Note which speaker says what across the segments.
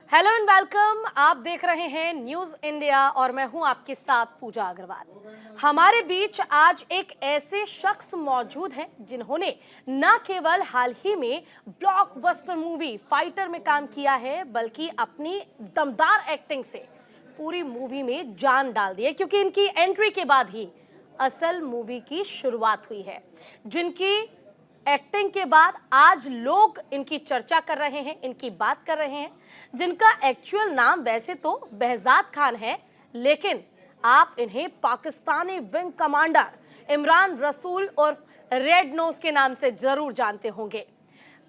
Speaker 1: Hello and welcome. आप देख रहे हैं न्यूज इंडिया और मैं हूं आपके साथ पूजा अग्रवाल। हमारे बीच आज एक ऐसे शख्स मौजूद हैं जिन्होंने न केवल हाल ही में ब्लॉकबस्टर मूवी फाइटर में काम किया है बल्कि अपनी दमदार एक्टिंग से पूरी मूवी में जान डाल दी है, क्योंकि इनकी एंट्री के बाद ही असल मूवी की शुरुआत हुई है। जिनकी एक्टिंग के बाद आज लोग इनकी चर्चा कर रहे हैं, इनकी बात कर रहे हैं, जिनका एक्चुअल नाम वैसे तो behzad खान है, लेकिन आप इन्हें पाकिस्तानी विंग कमांडर इमरान रसूल और रेड नोज के नाम से जरूर जानते होंगे।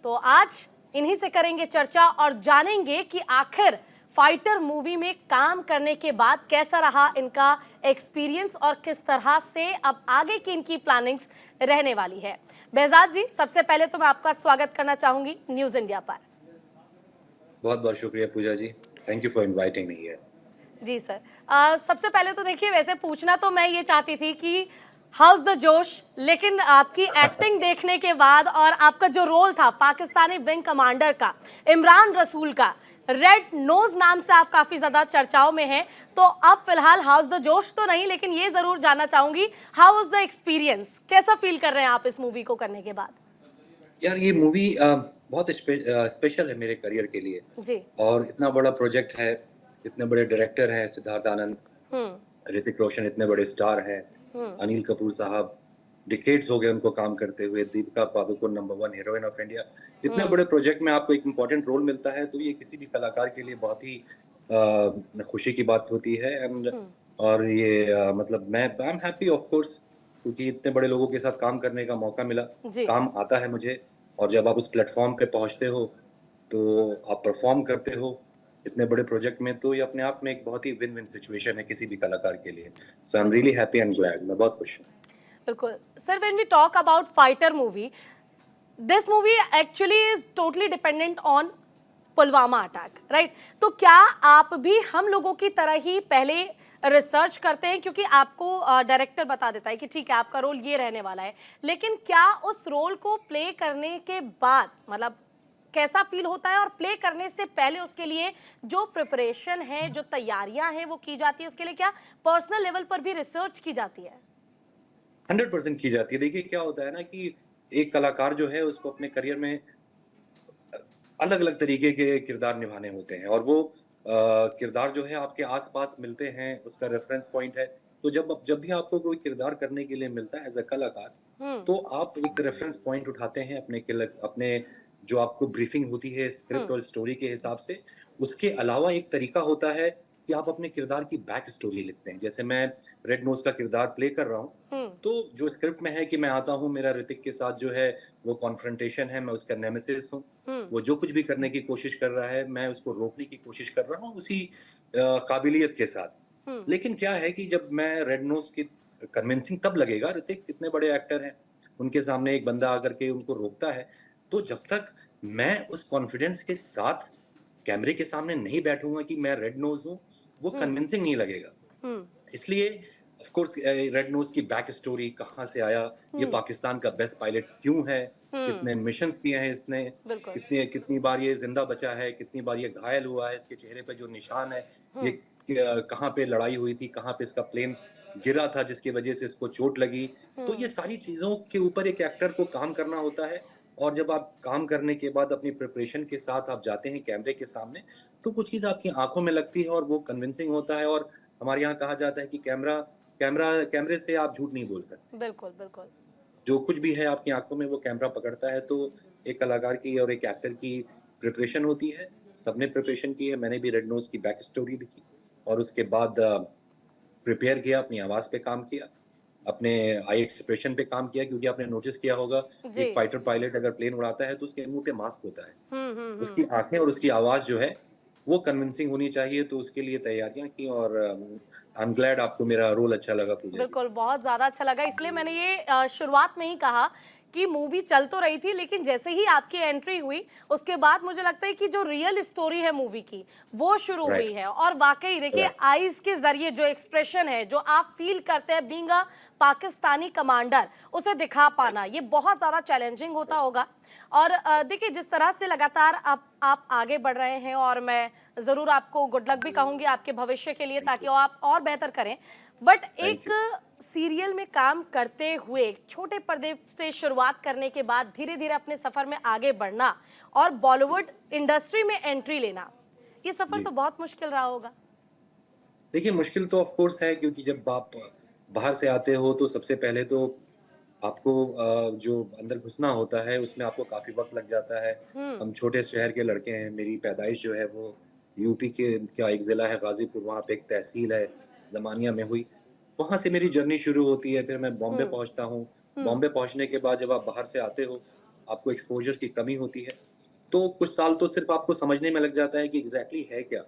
Speaker 1: तो आज इन्हीं से करेंगे चर्चा और जानेंगे कि आखिर फाइटर मूवी में काम करने के बाद कैसा रहा इनका एक्सपीरियंस और किस तरह से अब आगे की इनकी प्लानिंग्स रहने वाली है। behzad जी, सबसे पहले तो मैं आपका स्वागत करना चाहूंगी न्यूज इंडिया पर।
Speaker 2: बहुत बहुत शुक्रिया Pooja ji, thank you for inviting me here.
Speaker 1: जी सर, सबसे पहले तो देखिए, वैसे पूछना तो मैं ये चाहती थी कि हाउस द जोश, लेकिन आपकी एक्टिंग देखने के बाद और आपका जो रोल था पाकिस्तानी विंग कमांडर का, इमरान रसूल का, रेड नोज नाम से आप काफी ज्यादा चर्चाओं में हैं, तो अब फिलहाल हाउस द जोश तो नहीं, लेकिन ये जरूर जानना चाहूंगी हाउ वाज द एक्सपीरियंस, कैसा फील कर रहे हैं आप इस मूवी को करने के बाद?
Speaker 2: यार ये मूवी बहुत स्पेशल है मेरे करियर के लिए।
Speaker 1: जी।
Speaker 2: और इतना बड़ा प्रोजेक्ट है, इतने बड़े डायरेक्टर हैं सिद्धार्थ आनंद,
Speaker 1: हम्म।
Speaker 2: ऋतिक रोशन इतने बड़े स्टार हैं, अनिल कपूर साहब डिकेड्स हो गए उनको काम करते हुए, Deepika Padukone number 1 heroine of India. इतने बड़े प्रोजेक्ट में आपको एक इम्पोर्टेंट रोल मिलता है तो ये किसी भी कलाकार के लिए बहुत ही खुशी की बात होती है। एंड और ये मतलब मैं I am happy of course, क्योंकि इतने बड़े लोगों के साथ काम करने का मौका मिला,
Speaker 1: जी।
Speaker 2: काम आता है मुझे। और जब आप उस प्लेटफॉर्म पे पहुंचते हो तो आप परफॉर्म करते हो इतने बड़े प्रोजेक्ट में, तो ये अपने आप में एक बहुत ही विन विन सिचुएशन है किसी भी कलाकार के लिए। So I am really happy and glad, मैं बहुत खुश हूँ।
Speaker 1: बिल्कुल sir, when we talk about Fighter movie, this movie actually is totally dependent on Pulwama attack, right? तो क्या आप भी हम लोगों की तरह ही पहले रिसर्च करते हैं, क्योंकि आपको डायरेक्टर बता देता है कि ठीक है आपका रोल ये रहने वाला है, लेकिन क्या उस रोल को प्ले करने के बाद मतलब कैसा फील होता है, और प्ले करने से पहले उसके लिए जो प्रिपरेशन है, जो तैयारियां हैं वो की जाती है, उसके लिए क्या पर्सनल लेवल पर भी रिसर्च की जाती है?
Speaker 2: 100% की जाती है। देखिए क्या होता है ना कि एक कलाकार जो है उसको अपने करियर में अलग अलग तरीके के किरदार निभाने होते हैं, और वो किरदार जो है आपके आसपास मिलते हैं, उसका रेफरेंस पॉइंट है। तो जब भी आपको कोई किरदार करने के लिए मिलता है एज अ कलाकार,
Speaker 1: हम्म।
Speaker 2: तो आप एक रेफरेंस पॉइंट उठाते हैं अपने जो आपको ब्रीफिंग होती है स्क्रिप्ट
Speaker 1: हम्म।
Speaker 2: और स्टोरी के हिसाब से। उसके अलावा एक तरीका होता है कि आप अपने किरदार की बैक स्टोरी लिखते हैं। जैसे मैं रेड नोज का किरदार प्ले कर रहा हूँ,
Speaker 1: हम्म।
Speaker 2: तो जो स्क्रिप्ट में है कि मैं आता हूँ, मेरा ऋतिक के साथ जो है वो कॉन्फ्रंटेशन है, मैं उसका नेमेसिस हूँ।
Speaker 1: हम्म।
Speaker 2: वो जो कुछ भी करने की कोशिश कर रहा है, मैं उसको रोकने की कोशिश कर रहा हूँ उसी काबिलियत के साथ।
Speaker 1: हम्म।
Speaker 2: लेकिन क्या है कि जब मैं रेड नोज की कन्विंसिंग तब लगेगा, ऋतिक इतने बड़े एक्टर हैं, उनके सामने एक बंदा आकर के उनको रोकता है, तो जब तक मैं उस कॉन्फिडेंस के साथ कैमरे के सामने नहीं बैठूँगा कि मैं रेड नोज हूँ, वो
Speaker 1: हम्म।
Speaker 2: कन्विंसिंग नहीं लगेगा।
Speaker 1: हम्म।
Speaker 2: इसलिए ऑफ कोर्स रेड नोज की बैक स्टोरी कहाँ से आया, ये
Speaker 1: हम्म।
Speaker 2: पाकिस्तान का बेस्ट पायलट क्यों है,
Speaker 1: हम्म।
Speaker 2: कितने मिशंस किए हैं इसने,
Speaker 1: बिल्कुल।
Speaker 2: कितनी बार ये जिंदा बचा है, कितनी बार ये घायल हुआ है, इसके चेहरे पे जो निशान है, ये
Speaker 1: हम्म।
Speaker 2: कहाँ पे लड़ाई हुई थी, कहाँ पे इसका प्लेन गिरा था जिसकी वजह से इसको चोट लगी। तो ये
Speaker 1: हम्म।
Speaker 2: सारी चीजों के ऊपर एक एक्टर को काम करना होता है। और जब आप काम करने के बाद अपनी प्रिपरेशन के साथ आप जाते हैं कैमरे के सामने, तो कुछ चीज आपकी आंखों में लगती है और वो कन्विंसिंग होता है। और हमारे यहाँ कहा जाता है कि कैमरे से आप झूठ नहीं बोल सकते।
Speaker 1: बिल्कुल। बिल्कुल।
Speaker 2: जो कुछ भी है आपकी आँखों में वो कैमरा पकड़ता है। तो एक कलाकार की और एक एक्टर की प्रिपरेशन होती है। सबने प्रिपरेशन की है, मैंने भी रेड नोज़ की बैक स्टोरी लिखी और उसके बाद प्रिपेयर किया, अपनी आवाज़ पे काम किया, अपने आई एक्सप्रेशन पे काम किया, क्योंकि आपने नोटिस किया होगा
Speaker 1: जी।
Speaker 2: एक फाइटर पायलट अगर प्लेन उड़ाता है तो उसके मुँह पे मास्क होता है।
Speaker 1: हम्म। हम्म।
Speaker 2: उसकी आँखें और उसकी आवाज़ जो है वो कन्विंसिंग होनी चाहिए, तो उसके लिए तैयारियाँ की। और आई एम ग्लैड आपको मेरा रोल अच्छा लगा पूजा जी।
Speaker 1: बिल्कुल, बहुत ज़्यादा अच्छा लगा, इसलिए मैंने ये शुरुआत में ही कहा कि मूवी चल तो रही थी, लेकिन जैसे ही आपकी एंट्री हुई, उसके बाद मुझे लगता है कि जो रियल स्टोरी है मूवी की, वो शुरू हुई
Speaker 2: राइट,
Speaker 1: है। और वाक़ई देखिए,
Speaker 2: राइट।
Speaker 1: आईज़ के ज़रिए जो एक्सप्रेशन है, जो आप फ़ील करते हैं बीइंग अ पाकिस्तानी कमांडर, उसे दिखा पाना, ये बहुत ज़्यादा चैलेंजिंग होता होगा। और देखिए, जिस तरह से लगातार आप आप आगे बढ़ रहे हैं और मैं ज़रूर आपको गुड लक भी कहूँगी आपके भविष्य के लिए, ताकि आप और बेहतर करें। बट
Speaker 2: थैंक
Speaker 1: एक
Speaker 2: यू।
Speaker 1: सीरियल में काम करते हुए एक छोटे पर्दे से शुरुआत करने के बाद धीरे धीरे अपने सफ़र में आगे बढ़ना और बॉलीवुड इंडस्ट्री में एंट्री लेना, ये सफ़र
Speaker 2: जी।
Speaker 1: तो बहुत मुश्किल रहा होगा।
Speaker 2: देखिए, मुश्किल तो ऑफ कोर्स है, क्योंकि जब आप बाहर से आते हो तो सबसे पहले तो आपको जो अंदर घुसना होता है उसमें आपको काफ़ी वक़्त लग जाता है।
Speaker 1: हुँ,
Speaker 2: हम छोटे शहर के लड़के हैं, मेरी पैदाइश जो है वो यूपी के का एक ज़िला है गाज़ीपुर, वहाँ पे एक तहसील है, ज़मानिया में हुई। वहाँ से मेरी जर्नी शुरू होती है, फिर मैं बॉम्बे
Speaker 1: हुँ,
Speaker 2: पहुँचता हूँ।
Speaker 1: हुँ,
Speaker 2: बॉम्बे पहुँचने के बाद जब आप बाहर से आते हो, आपको एक्सपोज़र की कमी होती है। तो कुछ साल तो सिर्फ़ आपको समझने में लग जाता है कि एग्ज़ैक्टली है क्या?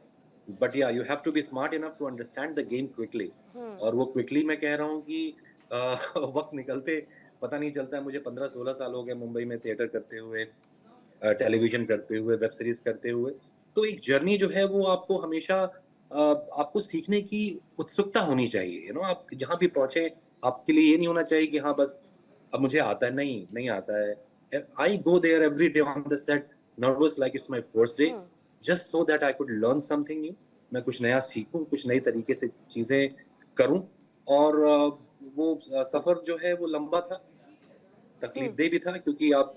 Speaker 2: But yeah you have to be smart enough to understand the game quickly.
Speaker 1: हुँ,
Speaker 2: और वो क्विकली मैं कह रहा हूँ कि अ, वक़्त निकलते पता नहीं चलता है। मुझे 15-16 साल हो गए मुंबई में थिएटर करते हुए, टेलीविज़न करते हुए, वेब सीरीज़ करते हुए। तो एक जर्नी जो है वो आपको हमेशा आपको सीखने की उत्सुकता होनी चाहिए। यू नो, आप जहाँ भी पहुँचे, आपके लिए ये नहीं होना चाहिए कि हाँ, बस अब मुझे आता है, नहीं, नहीं आता है। I go there every day on the set nervous like it's my first day,
Speaker 1: हुँ,
Speaker 2: just so that I could learn something new. मैं कुछ नया सीखूँ, कुछ नई तरीके से चीज़ें करूँ। और वो सफ़र जो है वो लंबा था,
Speaker 1: हुँ,
Speaker 2: तकलीफ़देह भी था, क्योंकि आप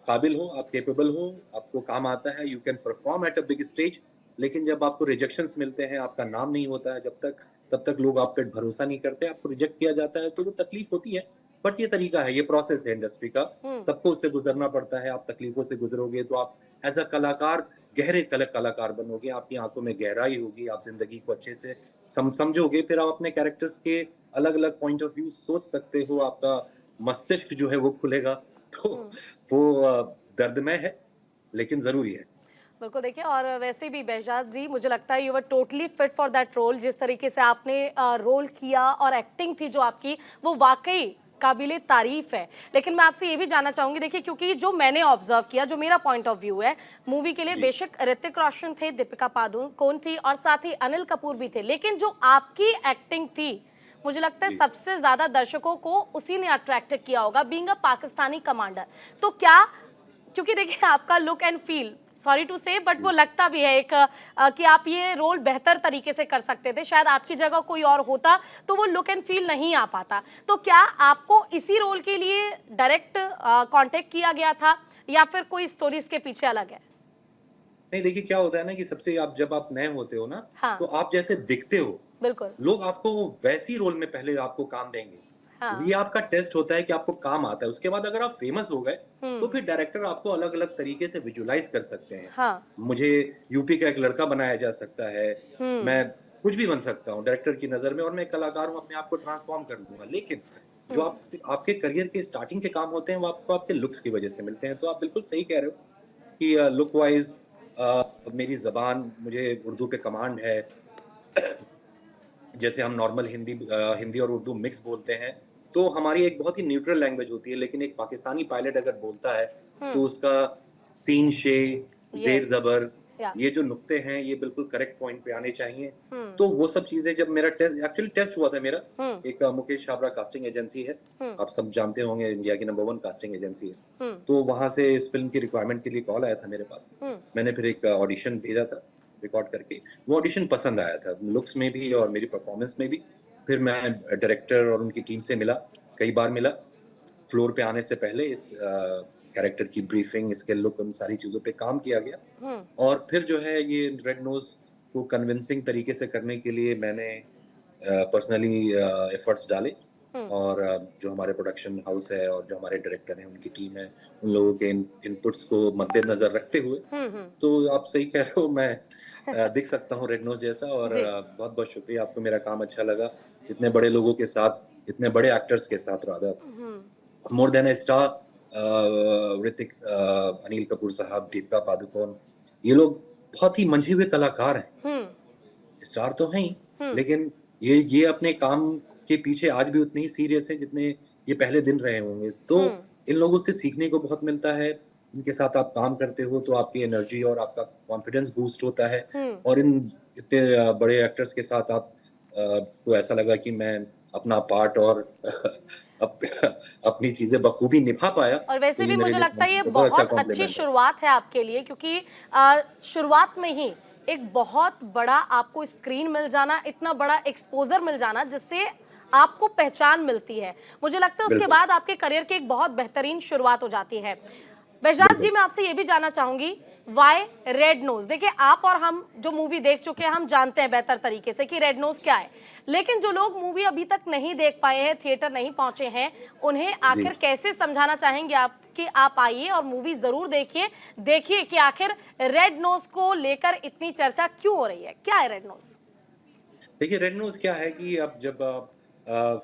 Speaker 2: काबिल हो, आप कैपेबल हो, आपको काम आता है, you can perform at a big stage. लेकिन जब आपको रिजेक्शंस मिलते हैं, आपका नाम नहीं होता है जब तक, तब तक लोग आप पे भरोसा नहीं करते, आपको रिजेक्ट किया जाता है, तो वो तकलीफ़ होती है। बट ये तरीका है, ये प्रोसेस है इंडस्ट्री का,
Speaker 1: हुँ,
Speaker 2: सबको उससे गुज़रना पड़ता है। आप तकलीफ़ों से गुज़रोगे तो आप एज़ अ कलाकार गहरे कलाकार बनोगे, आपकी आँखों में गहराई होगी, आप ज़िंदगी को अच्छे से समझोगे, फिर आप अपने कैरेक्टर्स के अलग-अलग पॉइंट ऑफ व्यू सोच सकते हो, आपका मस्तिष्क जो है वो खुलेगा। तो
Speaker 1: हुँ।
Speaker 2: वो दर्दमय है, लेकिन ज़रूरी है।
Speaker 1: बिल्कुल, देखिए और वैसे भी बेहजाद जी, मुझे लगता है you were totally fit for that role. जिस तरीके से आपने रोल किया और एक्टिंग थी जो आपकी, वो वाक़ई काबिले तारीफ़ है। लेकिन मैं आपसे ये भी जानना चाहूँगी, देखिए क्योंकि जो मैंने ऑब्ज़र्व किया, जो मेरा पॉइंट ऑफ व्यू है, मूवी के लिए
Speaker 2: जी,
Speaker 1: बेशक ऋतिक रोशन थे, दीपिका पादुकोण थी और साथ ही अनिल कपूर भी थे। लेकिन जो आपकी एक्टिंग थी, मुझे लगता है
Speaker 2: जी।
Speaker 1: सबसे ज़्यादा दर्शकों को उसी ने अट्रैक्ट किया होगा, बीइंग अ पाकिस्तानी कमांडर। तो क्या, क्योंकि देखिए आपका look and feel, sorry to say but वो
Speaker 2: हुँ।
Speaker 1: लगता भी है एक कि आप ये रोल बेहतर तरीके से कर सकते थे। शायद आपकी जगह कोई और होता तो वो लुक एंड फील नहीं आ पाता। तो क्या आपको इसी रोल के लिए डायरेक्ट कांटेक्ट किया गया था या फिर कोई स्टोरी इसके पीछे अलग है?
Speaker 2: नहीं, देखिए क्या होता है ना कि सबसे आप जब आप नए होते हो ना,
Speaker 1: हाँ,
Speaker 2: तो आप जैसे दिखते हो,
Speaker 1: बिल्कुल।
Speaker 2: लोग आपको वैसे ही रोल में पहले आपको काम देंगे।
Speaker 1: हाँ।
Speaker 2: ये आपका टेस्ट होता है कि आपको काम आता है। उसके बाद अगर आप फेमस हो गए, तो
Speaker 1: हुँ।
Speaker 2: फिर डायरेक्टर आपको अलग-अलग तरीके से विजुअलाइज़ कर सकते हैं।
Speaker 1: हाँ।
Speaker 2: मुझे यूपी का एक लड़का बनाया जा सकता है,
Speaker 1: हुँ।
Speaker 2: मैं कुछ भी बन सकता हूँ डायरेक्टर की नज़र में, और मैं एक कलाकार हूँ, अपने आप को ट्रांसफ़ॉर्म कर दूँगा। लेकिन जो
Speaker 1: हुँ।
Speaker 2: आपके करियर के स्टार्टिंग के काम होते हैं, वो आपको आपके लुक्स की वज़ह से मिलते हैं। तो आप बिल्कुल सही कह रहे हो कि लुक वाइज़ मेरी ज़बान, मुझे उर्दू पे कमांड है। जैसे हम नॉर्मल हिंदी और उर्दू मिक्स बोलते हैं, तो हमारी एक बहुत ही न्यूट्रल लैंग्वेज होती है, लेकिन एक पाकिस्तानी पायलट अगर बोलता है,
Speaker 1: हुँ।
Speaker 2: तो उसका सीन, शे,
Speaker 1: यस।
Speaker 2: ज़ेर-ज़बर,
Speaker 1: या।
Speaker 2: ये जो नुक्ते हैं, ये बिल्कुल करेक्ट पॉइंट पे आने चाहिए।
Speaker 1: हुँ।
Speaker 2: तो वो सब चीज़ें जब मेरा टेस्ट एक्चुअली टेस्ट हुआ था मेरा,
Speaker 1: हुँ।
Speaker 2: एक मुकेश छाबड़ा कास्टिंग एजेंसी है,
Speaker 1: हुँ।
Speaker 2: आप सब जानते होंगे, इंडिया की नंबर 1 कास्टिंग एजेंसी है।
Speaker 1: हुँ।
Speaker 2: तो वहाँ से इस फ़िल्म की रिक्वायरमेंट के लिए कॉल आया था मेरे पास।
Speaker 1: हुँ।
Speaker 2: मैंने फिर एक ऑडिशन भेजा था, रिकॉर्ड करके। वो ऑडिशन पसंद आया था, लुक्स में भी और मेरी परफ़ॉर्मेंस में भी। फिर मैं डायरेक्टर और उनकी टीम से मिला, कई बार मिला। फ्लोर पे आने से पहले इस कैरेक्टर की ब्रीफिंग, इसके लुक, उन सारी चीज़ों पे काम किया गया।
Speaker 1: हुँ।
Speaker 2: और फिर जो है ये रेड नोज़ को कन्विंसिंग तरीके से करने के लिए मैंने पर्सनली एफर्ट्स डाले।
Speaker 1: हुँ।
Speaker 2: और जो हमारे प्रोडक्शन हाउस है और जो हमारे डायरेक्टर हैं, उनकी टीम है, उन लोगों के इनपुट्स को मद्देनज़र रखते हुए,
Speaker 1: हुँ। हुँ।
Speaker 2: तो आप सही कह रहे हो, मैं दिख सकता हूँ रेड नोज़ जैसा। और
Speaker 1: जी।
Speaker 2: बहुत-बहुत शुक्रिया, आपको मेरा काम अच्छा लगा। इतने बड़े लोगों के साथ, इतने बड़े एक्टर्स के साथ rather,
Speaker 1: hmm.
Speaker 2: More than a star, Hrithik, Anil Kapoor साहब, दीपिका पादुकोण, ये लोग बहुत ही मंझे हुए कलाकार हैं।
Speaker 1: हुँ।
Speaker 2: स्टार तो हैं ही,
Speaker 1: हुँ।
Speaker 2: लेकिन ये अपने काम के पीछे आज भी उतने ही सीरियस हैं जितने ये पहले दिन रहे होंगे। तो
Speaker 1: हुँ।
Speaker 2: इन लोगों से सीखने को बहुत मिलता है। इनके साथ आप काम करते हो तो आपकी एनर्जी और आपका कॉन्फिडेंस बूस्ट होता है।
Speaker 1: हुँ।
Speaker 2: और इन इतने बड़े एक्टर्स के साथ को ऐसा लगा कि मैं अपना पार्ट और अपनी चीजें बखूबी निभा पाया,
Speaker 1: और
Speaker 2: तो
Speaker 1: वैसे
Speaker 2: ये
Speaker 1: भी
Speaker 2: मेरे
Speaker 1: मुझे
Speaker 2: लिए
Speaker 1: लगता है ये
Speaker 2: बहुत अच्छा
Speaker 1: बहुत अच्छी
Speaker 2: कॉम्प्लीमेंट है।
Speaker 1: शुरुआत है आपके लिए, क्योंकि शुरुआत में ही एक बहुत बड़ा आपको स्क्रीन मिल जाना, इतना बड़ा एक्सपोजर मिल जाना जिससे आपको पहचान मिलती है, मुझे लगता है उसके
Speaker 2: बिल्कुल,
Speaker 1: बाद आपके करियर की एक बहुत बेहतरीन शुरुआत हो जाती है। बेहजाद जी,
Speaker 2: बिल्कुल।
Speaker 1: मैं आपसे ये भी जानना चाहूंगी, वाई रेड नोज? देखिए, आप और हम जो मूवी देख चुके हैं, हम जानते हैं बेहतर तरीके से कि रेड नोज क्या है, लेकिन जो लोग मूवी अभी तक नहीं देख पाए हैं, थिएटर नहीं पहुंचे हैं, उन्हें
Speaker 2: जी।
Speaker 1: आखिर कैसे समझाना चाहेंगे आप कि आप आइए और मूवी जरूर देखिए, देखिए कि आखिर रेड नोज को लेकर इतनी चर्चा क्यों हो रही है, क्या है रेड नोज?
Speaker 2: देखिए, रेड नोज़ क्या है कि अब जब आप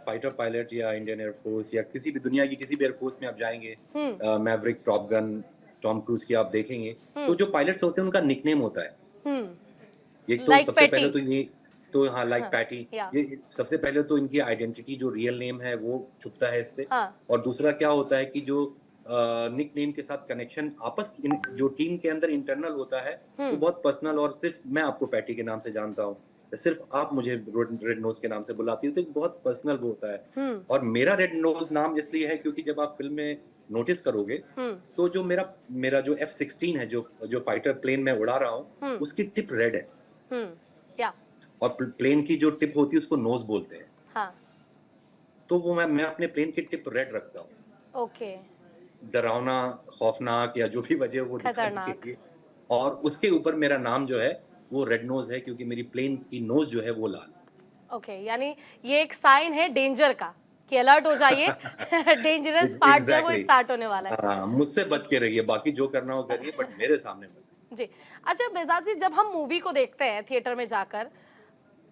Speaker 2: फाइटर पायलट या इंडियन एयर फोर्स या किसी भी दुनिया की किसी भी एयर फोर्स में आप जाएँगे,
Speaker 1: हम्म।
Speaker 2: Maverick, Top Gun, Tom Cruise की आप देखेंगे, तो
Speaker 1: हम्म।
Speaker 2: जो पायलट्स होते हैं उनका निकनेम होता है।
Speaker 1: हम्म।
Speaker 2: एक तो
Speaker 1: लाइक
Speaker 2: सबसे पहले
Speaker 1: पैटी।
Speaker 2: तो ये तो हाँ, लाइक
Speaker 1: हाँ।
Speaker 2: पैटी,
Speaker 1: या।
Speaker 2: ये सबसे पहले तो इनकी आइडेंटिटी जो रियल नेम है वो छुपता है इससे।
Speaker 1: हाँ।
Speaker 2: और दूसरा क्या होता है कि जो निकनेम के साथ कनेक्शन आपस इन जो टीम के अंदर इंटरनल होता है, वो
Speaker 1: हम्म।
Speaker 2: बहुत पर्सनल और सिर्फ़ मैं आपको पैटी के नाम से जानता हूँ। सिर्फ़ आप मुझे रोड रेड नोज़ के नाम से बुलाती हो, तो एक बहुत पर्सनल वो होता है।
Speaker 1: हम्म।
Speaker 2: और मेरा रेड नोज़ नाम इसलिए है क्योंकि जब आप फ़िल्म में नोटिस करोगे,
Speaker 1: हम्म।
Speaker 2: तो जो मेरा मेरा जो F-16 है, जो जो फाइटर प्लेन मैं उड़ा रहा हूँ,
Speaker 1: हम्म।
Speaker 2: उसकी टिप रेड है।
Speaker 1: हम्म। या।
Speaker 2: और प्लेन की जो टिप होती है उसको नोज़ बोलते हैं।
Speaker 1: हाँ।
Speaker 2: तो वो मैं अपने प्लेन की टिप रेड रखता हूँ।
Speaker 1: ओके।
Speaker 2: डरावना, खौफ़नाक या जो भी वजह हो वो दिखाने के
Speaker 1: खतरनाक।
Speaker 2: लिए। और उसके ऊपर मेरा नाम जो है वो रेड नोज़ है क्योंकि मेरी प्लेन की नोज़ जो है वो लाल
Speaker 1: ओके, यानी ये एक साइन है डेंजर का कि अलर्ट हो जाइए,
Speaker 2: है।
Speaker 1: डेंजरस पार्ट जो है वो
Speaker 2: एग्ज़ैक्टली।
Speaker 1: स्टार्ट होने वाला है।
Speaker 2: हाँ, मुझसे बच
Speaker 1: ओके।
Speaker 2: के रहिए, बाकी जो करना हो करिए बट मेरे सामने मत।
Speaker 1: जी। अच्छा बेजाज जी, जब हम मूवी को देखते हैं थिएटर में जाकर,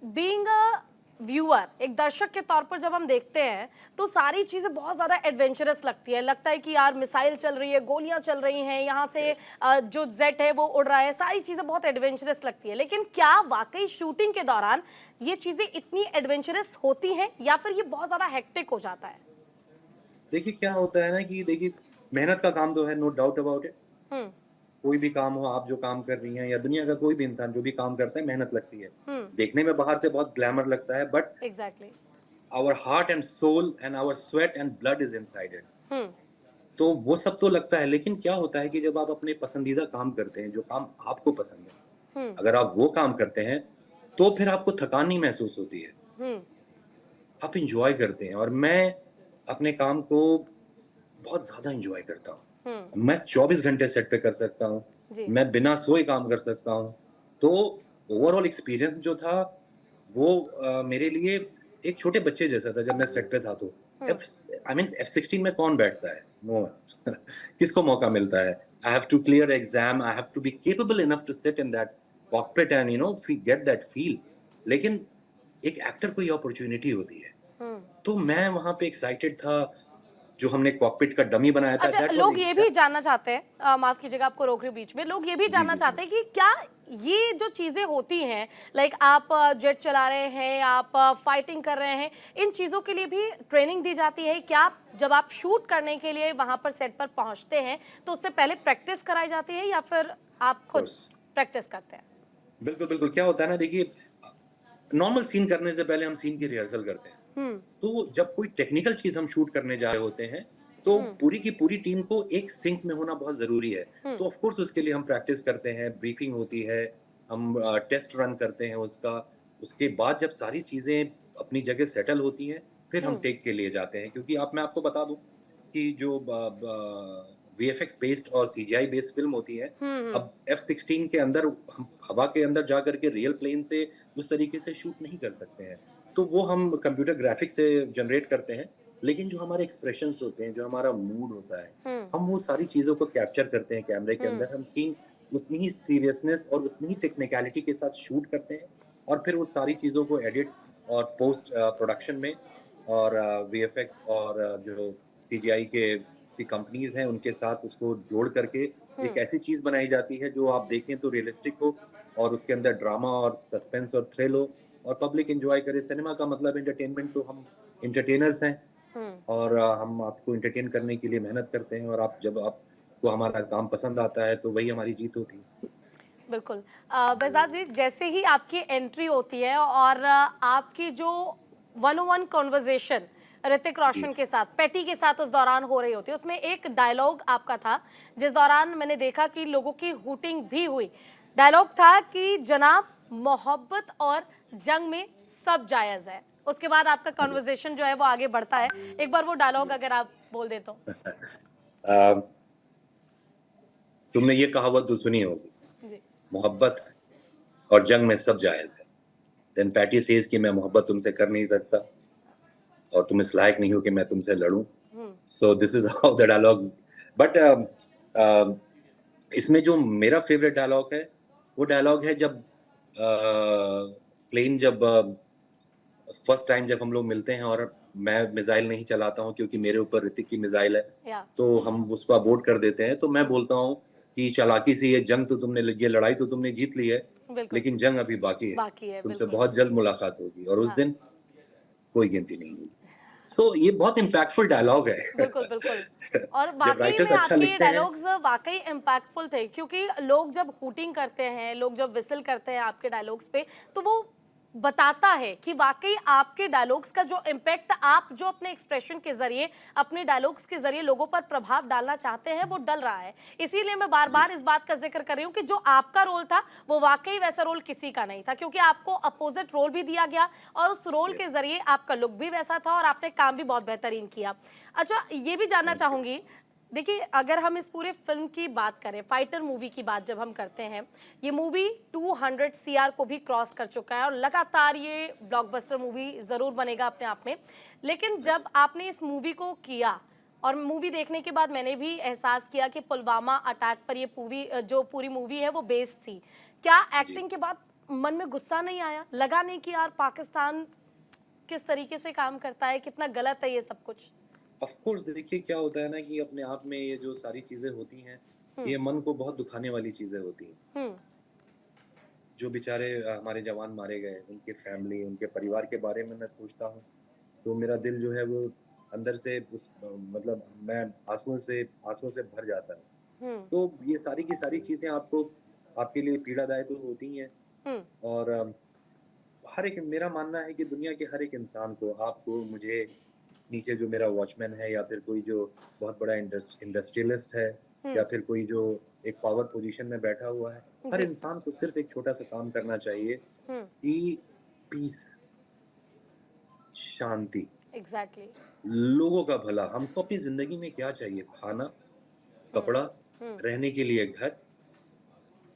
Speaker 1: बीइंग अ व्यूअर, एक दर्शक के तौर पर जब हम देखते हैं तो सारी चीजें बहुत ज्यादा एडवेंचरस लगती है, लगता है कि यार मिसाइल चल रही है, गोलियां चल रही हैं, यहाँ से जो जेट है वो उड़ रहा है, सारी चीजें बहुत एडवेंचरस लगती है, लेकिन क्या वाकई शूटिंग के दौरान ये चीजें इतनी एडवेंचरस होती हैं या फिर ये बहुत ज्यादा हेक्टिक हो जाता है?
Speaker 2: देखिए क्या होता है ना कि देखिए मेहनत का काम तो है, नो डाउट अबाउट इट।
Speaker 1: हम्म।
Speaker 2: कोई भी काम हो, आप जो काम कर रही हैं या दुनिया का कोई भी इंसान जो भी काम करता है, मेहनत लगती है।
Speaker 1: हम्म।
Speaker 2: देखने में बाहर से बहुत ग्लैमर लगता है but
Speaker 1: exactly.
Speaker 2: Our heart and soul and our sweat and blood is inside it.
Speaker 1: हम्म।
Speaker 2: तो वो सब तो लगता है, लेकिन क्या होता है कि जब आप अपने पसंदीदा काम करते हैं, जो काम आपको पसंद है,
Speaker 1: हम्म।
Speaker 2: अगर आप वो काम करते हैं, तो फिर आपको थकान नहीं महसूस होती है।
Speaker 1: हम्म।
Speaker 2: आप एन्जॉय करते हैं और मैं अपने काम को बहुत ज़्यादा एन्जॉय करता
Speaker 1: हम्म।
Speaker 2: हूँ। मैं 24 घंटे सेट पे कर सकता हूँ।
Speaker 1: जी।
Speaker 2: मैं बिना सोए काम कर सकता हूँ। तो ओवरऑल एक्सपीरियंस जो था वो मेरे लिए एक छोटे बच्चे जैसा था जब मैं सेट पे था तो।
Speaker 1: हम्म।
Speaker 2: एफ आई मीन F-16 में कौन बैठता है? नो वन किसको मौका मिलता है? I have to clear exam, I have to be capable enough to sit in that cockpit and get that feel. लेकिन एक एक्टर को ये अपॉर्च्युनिटी होती है।
Speaker 1: हम्म।
Speaker 2: तो मैं वहाँ पे एक्साइटेड था, जो हमने कॉकपिट का डमी बनाया था,
Speaker 1: अच्छा,
Speaker 2: दैट वाज़
Speaker 1: लोग ये भी
Speaker 2: एग्ज़ैक्ट।
Speaker 1: जानना चाहते हैं, माफ कीजिएगा आपको रोक रही हूँ बीच में, लोग ये भी
Speaker 2: जी,
Speaker 1: जानना
Speaker 2: जी, जी।
Speaker 1: चाहते हैं कि क्या ये जो चीजें होती हैं, लाइक आप जेट चला रहे हैं, आप फाइटिंग कर रहे हैं, इन चीजों के लिए भी ट्रेनिंग दी जाती है क्या? जब आप शूट करने के लिए वहां पर सेट पर पहुंचते हैं तो उससे पहले प्रैक्टिस कराई जाती है या फिर आप खुद
Speaker 2: कोर्स।
Speaker 1: प्रैक्टिस करते हैं?
Speaker 2: बिल्कुल, बिल्कुल। क्या होता है ना देखिए नॉर्मल सीन करने से पहले हम सीन की रिहर्सल करते हैं।
Speaker 1: हम्म।
Speaker 2: तो जब कोई टेक्निकल चीज़ हम शूट करने जा रहे होते हैं, तो
Speaker 1: हम्म।
Speaker 2: पूरी की पूरी टीम को एक सिंक में होना बहुत ज़रूरी है।
Speaker 1: हम्म।
Speaker 2: तो ऑफ कोर्स उसके लिए हम प्रैक्टिस करते हैं, ब्रीफिंग होती है, हम टेस्ट रन करते हैं उसका। उसके बाद जब सारी चीज़ें अपनी जगह सेटल होती हैं, फिर हम
Speaker 1: हम्म।
Speaker 2: टेक के लिए जाते हैं। क्योंकि मैं आपको बता दूँ कि जो वीएफएक्स बेस्ड और सीजीआई बेस्ड फ़िल्म होती है,
Speaker 1: हम्म।
Speaker 2: अब F-16 के अंदर हम हवा के अंदर जा कर के रियल प्लेन से उस तरीके से शूट नहीं कर सकते हैं। तो वो हम कंप्यूटर ग्राफिक्स से जनरेट करते हैं, लेकिन जो हमारे एक्सप्रेशंस होते हैं, जो हमारा मूड होता है,
Speaker 1: हम्म।
Speaker 2: हम वो सारी चीज़ों को कैप्चर करते हैं कैमरे के
Speaker 1: हम्म।
Speaker 2: अंदर। हम सीन उतनी ही सीरियसनेस और उतनी ही टेक्निकैलिटी के साथ शूट करते हैं और फिर वो सारी चीज़ों को एडिट और पोस्ट प्रोडक्शन में और वीएफएक्स और जो सीजीआई की कंपनीज़ हैं, उनके साथ उसको जोड़ करके एक
Speaker 1: हम्म।
Speaker 2: ऐसी चीज़ बनाई जाती है जो आप देखें तो रियलिस्टिक हो और उसके अंदर ड्रामा और सस्पेंस और थ्रिल हो और पब्लिक एन्जॉय करे। सिनेमा का मतलब एंटरटेनमेंट, तो हम एंटरटेनर्स हैं
Speaker 1: हम्म।
Speaker 2: और हम आपको एंटरटेन करने के लिए मेहनत करते हैं और आप जब आपको हमारा काम पसंद आता है, तो वही हमारी जीत होती है।
Speaker 1: बिल्कुल। बेहज़ाद जी, जैसे ही आपकी एंट्री होती है और आपकी जो one on one conversation Hrithik Roshan के साथ, पैटी के साथ उस दौरान हो रही होती है, उसमें एक डायलॉग आपका था जिस दौरान मैंने देखा कि लोगों की हूटिंग भी हुई। डायलॉग था कि जनाब, मोहब्बत और जंग में सब जायज है। उसके बाद आपका
Speaker 2: हाँ जी।
Speaker 1: कॉन्वर्सेशन जो है वो आगे बढ़ता है। एक बार वो डायलॉग अगर आप बोल दे तो।
Speaker 2: अ, तुमने ये कहावत तो सुनी होगी,
Speaker 1: जी।
Speaker 2: मोहब्बत और जंग में सब जायज़ है। देन पैटी सेज़ कि मैं मोहब्बत तुमसे कर नहीं सकता और तुम इस लायक नहीं हो कि मैं तुमसे लड़ूं। So this is how the dialogue. But इसमें जो मेरा फेवरेट डायलॉग है, वो डायलॉग है जब प्लेन जब फर्स्ट टाइम जब हम लोग मिलते हैं और मैं मिसाइल नहीं चलाता हूँ क्योंकि मेरे ऊपर ऋतिक की मिसाइल है,
Speaker 1: या
Speaker 2: तो हम उसको अबॉर्ट कर देते हैं। तो मैं बोलता हूँ कि चालाकी से ये लड़ाई तो तुमने जीत ली है,
Speaker 1: बिल्कुल
Speaker 2: लेकिन जंग अभी बाकी है।
Speaker 1: बाकी है,
Speaker 2: तुमसे
Speaker 1: बिल्कुल।
Speaker 2: बहुत जल्द मुलाकात होगी और उस
Speaker 1: हाँ,
Speaker 2: दिन कोई गिनती नहीं होगी। सो ये बहुत इम्पैक्टफुल डायलॉग है।
Speaker 1: बिल्कुल, बिल्कुल। और
Speaker 2: जब
Speaker 1: वाक़ई
Speaker 2: राइटर्स
Speaker 1: में
Speaker 2: अच्छा
Speaker 1: आपके
Speaker 2: लिखते हैं।
Speaker 1: डायलॉग्स वाक़ई इम्पैक्टफुल थे, क्योंकि लोग जब हूटिंग करते हैं, लोग जब व्हिसल करते हैं आपके डायलॉग्स पे, तो वो बताता है कि वाक़ई आपके डायलॉग्स का जो इम्पैक्ट आप जो अपने एक्सप्रेशन के ज़रिए, अपने डायलॉग्स के ज़रिए लोगों पर प्रभाव डालना चाहते हैं, वो डल रहा है। इसीलिए मैं
Speaker 2: जी,
Speaker 1: बार-बार इस बात का ज़िक्र कर रही हूँ कि जो आपका रोल था, वो वाक़ई वैसा रोल किसी का नहीं था, क्योंकि आपको अपोज़िट रोल भी दिया गया और उस रोल के
Speaker 2: यस,
Speaker 1: ज़रिए आपका लुक भी वैसा था और आपने काम भी बहुत बेहतरीन किया। अच्छा, ये भी जानना
Speaker 2: थैंक यू।
Speaker 1: चाहूँगी, देखिए अगर हम इस पूरे फ़िल्म की बात करें, फाइटर मूवी की बात जब हम करते हैं, ये मूवी 200 सीआर को भी क्रॉस कर चुका है और लगातार ये ब्लॉकबस्टर मूवी ज़रूर बनेगा अपने आप में। लेकिन जब आपने इस मूवी को किया और मूवी देखने के बाद मैंने भी एहसास किया कि पुलवामा अटैक पर ये जो पूरी मूवी है वो बेस्ड थी। क्या
Speaker 2: जी।
Speaker 1: एक्टिंग के बाद मन में गुस्सा नहीं आया? लगा नहीं कि यार पाकिस्तान किस तरीके से काम करता है, कितना गलत है ये सब कुछ?
Speaker 2: ऑफ कोर्स देखिए क्या होता है ना कि अपने आप में ये जो सारी चीज़ें होती हैं,
Speaker 1: हुँ,
Speaker 2: ये मन को बहुत दुखाने वाली चीज़ें होती हैं।
Speaker 1: हुँ,
Speaker 2: जो बेचारे हमारे जवान मारे गए, उनके फैमिली, उनके परिवार के बारे में मैं सोचता हूँ, तो मेरा दिल जो है वो अंदर से मतलब मैं आँसुओं से भर जाता है।
Speaker 1: हुँ,
Speaker 2: तो ये सारी की सारी चीज़ें आपको आपके लिए पीड़ादायक तो होती ही हैं
Speaker 1: हुँ,
Speaker 2: और हर एक मेरा मानना है कि दुनिया के हर एक इंसान को, आपको, मुझे, नीचे जो मेरा वॉचमैन है या फिर कोई जो बहुत बड़ा इंडस्ट्रियलिस्ट है
Speaker 1: हुँ,
Speaker 2: या फिर कोई जो एक पावर पोजीशन में बैठा हुआ है, हर
Speaker 1: जी,
Speaker 2: इंसान को सिर्फ़ एक छोटा-सा काम करना चाहिए
Speaker 1: हुँ,
Speaker 2: कि पीस, शांति,
Speaker 1: एग्ज़ैक्टली,
Speaker 2: लोगों का भला। हमको अपनी ज़िंदगी में क्या चाहिए? खाना,
Speaker 1: हुँ,
Speaker 2: कपड़ा,
Speaker 1: हुँ,
Speaker 2: रहने के लिए घर।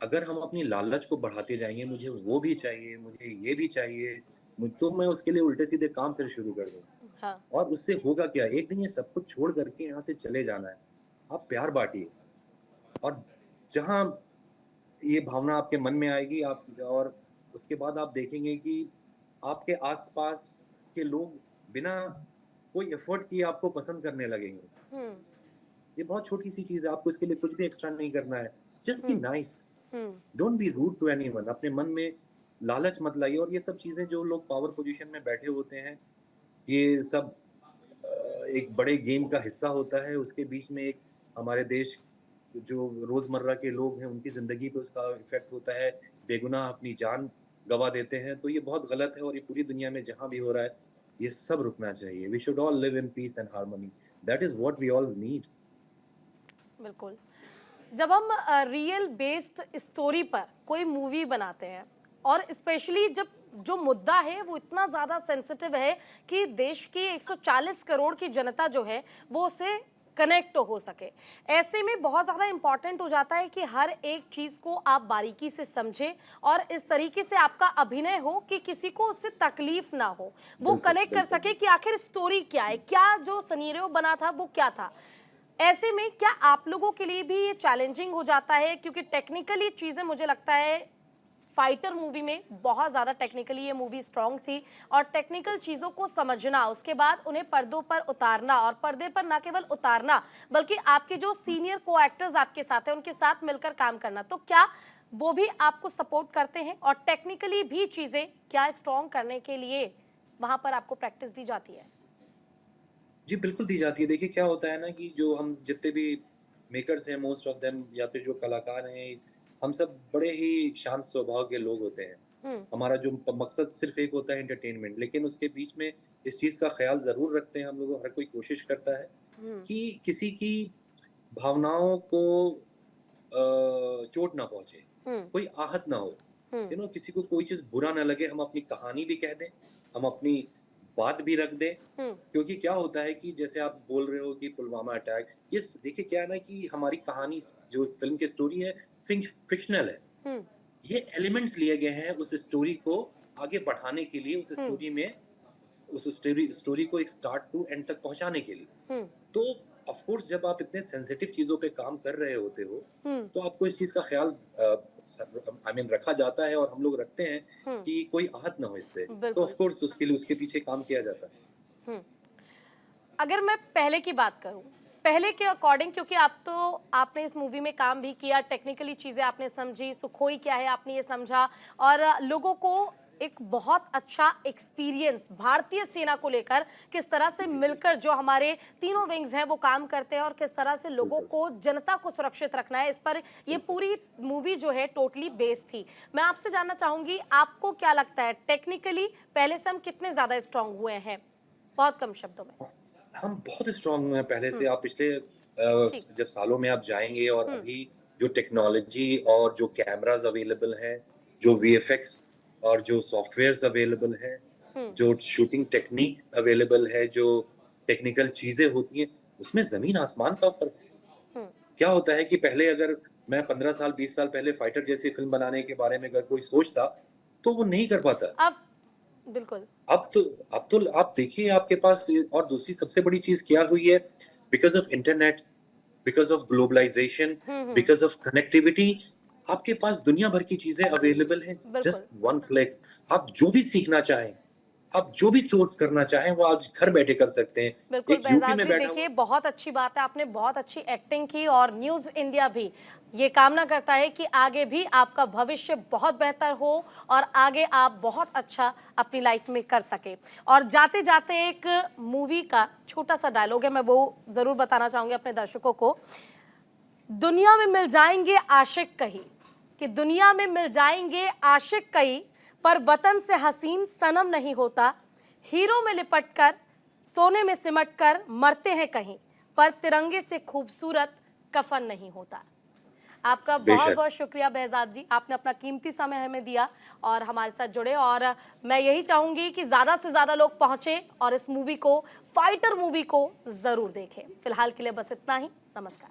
Speaker 2: अगर हम अपनी लालच को बढ़ाते जाएँगे, मुझे वो भी चाहिए, मुझे ये भी चाहिए, तो मैं उसके लिए उल्टे-सीधे काम फिर शुरू कर दूँगा।
Speaker 1: हाँ,
Speaker 2: और उससे होगा क्या? एक दिन ये सब कुछ छोड़ कर के यहाँ से चले जाना है। आप प्यार बाँटिए और जहाँ ये भावना आपके मन में आएगी आप और उसके बाद आप देखेंगे कि आपके आस-पास के लोग बिना कोई एफर्ट किए आपको पसंद करने लगेंगे।
Speaker 1: हुँ,
Speaker 2: ये बहुत छोटी-सी चीज़ है, आपको इसके लिए कुछ भी एक्स्ट्रा नहीं करना है। Just be
Speaker 1: hmm,
Speaker 2: nice,
Speaker 1: hmm,
Speaker 2: don't be rude to anyone. अपने मन में लालच मत लाइए और ये सब चीज़ें जो लोग पावर पोज़ीशन में बैठे होते हैं, ये सब एक बड़े गेम का हिस्सा होता है, उसके बीच में एक हमारे देश जो रोज़मर्रा के लोग हैं, उनकी ज़िंदगी पे उसका इफ़ेक्ट होता है, बेगुनाह अपनी जान गँवा देते हैं, तो ये बहुत गलत है और ये पूरी दुनिया में जहाँ भी हो रहा है, ये सब रुकना चाहिए। We should all live in peace and harmony, that is what we all need.
Speaker 1: बिल्कुल। जब हम रियल बेस्ड स्टोरी पर कोई मूवी बनाते हैं और स्पेशली जब जो मुद्दा है वो इतना ज़्यादा सेंसिटिव है कि देश की 140 करोड़ की जनता जो है वो उससे कनेक्ट हो सके, ऐसे में बहुत ज़्यादा इम्पॉर्टेंट हो जाता है कि हर एक चीज़ को आप बारीकी से समझें और इस तरीके से आपका अभिनय हो कि किसी को उससे तकलीफ ना हो, वो
Speaker 2: बिल्कुल,
Speaker 1: कनेक्ट कर
Speaker 2: बिल्कुल,
Speaker 1: सके कि
Speaker 2: बिल्कुल।
Speaker 1: आखिर स्टोरी क्या है, क्या जो सिनेरियो बना था वो क्या था। ऐसे में क्या आप लोगों के लिए भी ये चैलेंजिंग हो जाता है, क्योंकि टेक्निकली चीज़ें मुझे लगता है फाइटर मूवी में बहुत ज़्यादा टेक्निकली ये मूवी स्ट्रांग थी और टेक्निकल
Speaker 2: यस।
Speaker 1: चीज़ों को समझना, उसके बाद उन्हें पर्दों पर उतारना और पर्दे पर ना केवल उतारना बल्कि आपके जो सीनियर को एक्टर्स आपके साथ हैं उनके साथ मिलकर काम करना, तो क्या वो भी आपको सपोर्ट करते हैं और टेक्निकली भी चीज़ें क्या स्ट्रांग करने के लिए वहाँ पर आपको प्रैक्टिस दी जाती है?
Speaker 2: जी, बिल्कुल दी जाती है। देखिए क्या होता है ना कि जो हम जितने भी मेकर्स हैं मोस्ट ऑफ देम या फिर जो कलाकार हैं, हम सब बड़े ही शांत स्वभाव के लोग होते हैं। हमारा जो मकसद सिर्फ एक होता है एंटरटेनमेंट, लेकिन उसके बीच में इस चीज का ख्याल जरूर रखते हैं हम लोग। हर कोई कोशिश करता है कि किसी की भावनाओं को चोट ना पहुंचे, कोई आहत ना हो, किसी को कोई चीज बुरा ना लगे। हम अपनी कहानी भी कह दें, हम अपनी बात भी रख दें, क्योंकि क्या होता है कि जैसे आप बोल रहे हो कि पुलवामा अटैक, ये देखिए क्या है ना कि हमारी कहानी जो फिल्म की स्टोरी है फिक्शनल है। ये एलिमेंट्स लिए गए हैं उस स्टोरी को आगे बढ़ाने के लिए, उस स्टोरी में उस स्टोरी को एक स्टार्ट टू एंड तक पहुंचाने के लिए। तो ऑफ कोर्स जब आप इतने सेंसिटिव चीजों पे काम कर रहे होते हो तो आपको इस चीज का ख्याल रखा जाता है, और हम लोग रखते हैं कि कोई आहत ना हो इससे। तो ऑफ कोर्स उसके लिए उसके पीछे काम किया जाता है।
Speaker 1: अगर मैं पहले की बात करूं, पहले के अकॉर्डिंग, क्योंकि आपने इस मूवी में काम भी किया, टेक्निकली चीजें आपने समझी, सुखोई क्या है आपने ये समझा, और लोगों को एक बहुत अच्छा एक्सपीरियंस भारतीय सेना को लेकर किस तरह से मिलकर जो हमारे तीनों विंग्स हैं वो काम करते हैं, और किस तरह से लोगों को, जनता को सुरक्षित रखना है, इस पर ये पूरी मूवी जो है टोटली बेस्ड थी। मैं आपसे जानना चाहूंगी, आपको क्या लगता है टेक्निकली पहले से हम कितने ज्यादा स्ट्रांग हुए हैं? बहुत कम शब्दों में।
Speaker 2: हम बहुत स्ट्रांग हुए हैं पहले से। आप पिछले जब सालों में आप जाएंगे और अभी जो टेक्नोलॉजी और जो कैमरास अवेलेबल हैं, जो वीएफएक्स और जो सॉफ्टवेयर्स अवेलेबल हैं, जो शूटिंग टेक्निक अवेलेबल है, जो टेक्निकल चीजें होती हैं, उसमें जमीन आसमान का फर्क है। क्या होता है कि पहले अगर मैं 15 साल 20 साल पहले फाइटर जैसी फिल्म बनाने के बारे में अगर कोई सोचता तो वो नहीं कर पाता।
Speaker 1: अब बिल्कुल।
Speaker 2: अब तो आप देखिए आपके पास, और दूसरी सबसे बड़ी चीज क्या हुई है, because of internet, because of globalisation, because of connectivity, आपके पास दुनिया भर की चीजें अवेलेबल हैं जस्ट वन क्लिक। आप जो भी सीखना चाहें, आप जो भी सोर्स करना चाहें, वो आज घर बैठे कर सकते हैं।
Speaker 1: बिल्कुल
Speaker 2: एक यूपी में बैठा
Speaker 1: देखिए, बहुत अच्छी बात है, आपने बहुत अच्छी एक्टिंग की, और न्यूज़ इंडिया भी ये कामना करता है कि आगे भी आपका भविष्य बहुत बेहतर हो और आगे आप बहुत अच्छा अपनी लाइफ में कर सके। और जाते जाते एक मूवी का छोटा सा डायलॉग है, मैं वो जरूर बताना चाहूंगी अपने दर्शकों को। दुनिया में मिल जाएंगे आशिक कहीं, कि दुनिया में मिल जाएंगे आशिक कहीं, पर वतन से हसीन सनम नहीं होता। हीरो में लिपटकर, सोने में सिमटकर मरते हैं कहीं, पर तिरंगे से खूबसूरत कफन नहीं होता। आपका बहुत बहुत शुक्रिया behzad जी, आपने अपना कीमती समय हमें दिया और हमारे साथ जुड़े। और मैं यही चाहूंगी कि ज्यादा से ज्यादा लोग पहुंचे और इस मूवी को, फाइटर मूवी को जरूर देखें। फिलहाल के लिए बस इतना ही। नमस्कार।